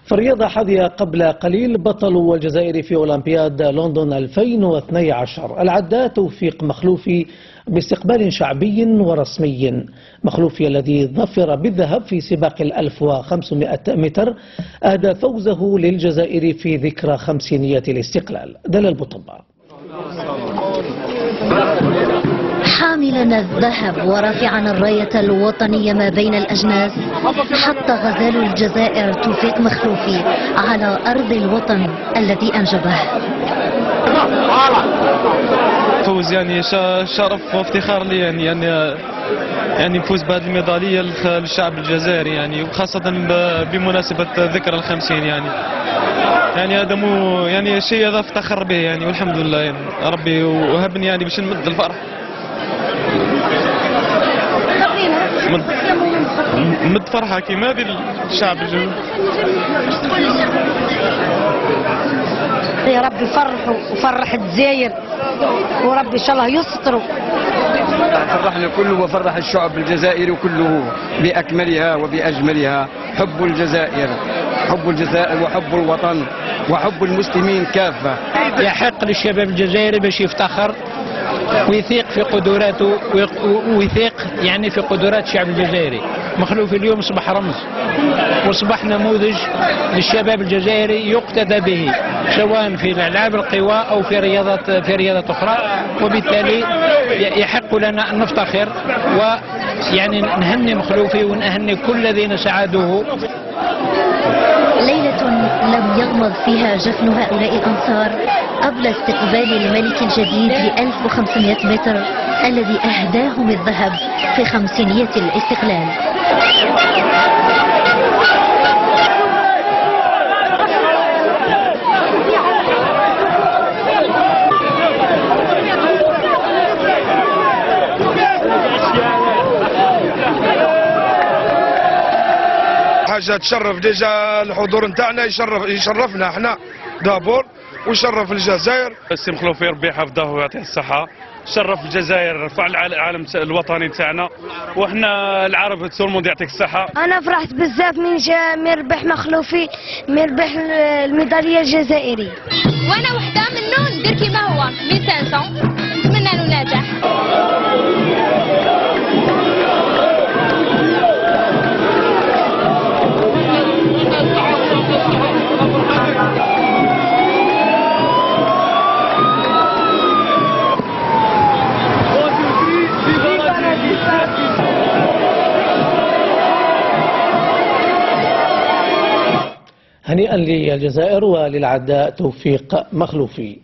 في الرياضة حظي قبل قليل بطل الجزائر في أولمبياد لندن 2012 العداء توفيق مخلوفي باستقبال شعبي ورسمي. مخلوفي الذي ظفر بالذهب في سباق 1500 متر أهدى فوزه للجزائر في ذكرى 50 الاستقلال. دلال بوطبع. حاملا الذهب ورافعا الراية الوطنية ما بين الأجناس حط غزال الجزائر توفيق مخلوفي على أرض الوطن الذي أنجبه. فوز يعني شرف وافتخار لي يعني نفوز بهذه الميدالية للشعب الجزائري يعني وخاصة بمناسبة ذكرى ال50 يعني هذا يعني شيء هذا افتخر به يعني والحمد لله يعني ربي وهبني يعني باش نمد الفرح. مد فرحة كيما هذه الشعب الجزائري. يا رب يفرحوا وفرح الجزائر وربي ان شاء الله يستروا. فرحنا كله وفرح الشعب الجزائري كله بأكملها وبأجملها. حب الجزائر وحب الوطن وحب المسلمين كافة. يحق للشباب الجزائري باش يفتخر ويثيق في قدراته ويثيق يعني في قدرات الشعب الجزائري. مخلوفي اليوم اصبح رمز واصبح نموذج للشباب الجزائري يقتدى به سواء في الالعاب القوى او في رياضات اخرى، وبالتالي يحق لنا ان نفتخر ويعني نهني مخلوفي ونهني كل الذين ساعدوه. ليلة لم يغمض فيها جفن هؤلاء الأنصار قبل استقبال الملك الجديد ل 1500 متر الذي أهداهم الذهب في 50 الاستقلال. حاجة تشرف ديجا الحضور نتاعنا يشرفنا احنا دابور ويشرف الجزائر. السي مخلوفي ربي يحفظه ويعطيه الصحة، شرف الجزائر، رفع العالم الوطني تاعنا وحنا العرب تسولمون يعطيك الصحة. أنا فرحت بزاف من ربح مخلوفي من ربح الميدالية الجزائري. وأنا وحدة منو ندير كيما هو 1500 نتمنى له نجاح. هنيئا للجزائر وللعداء توفيق مخلوفي.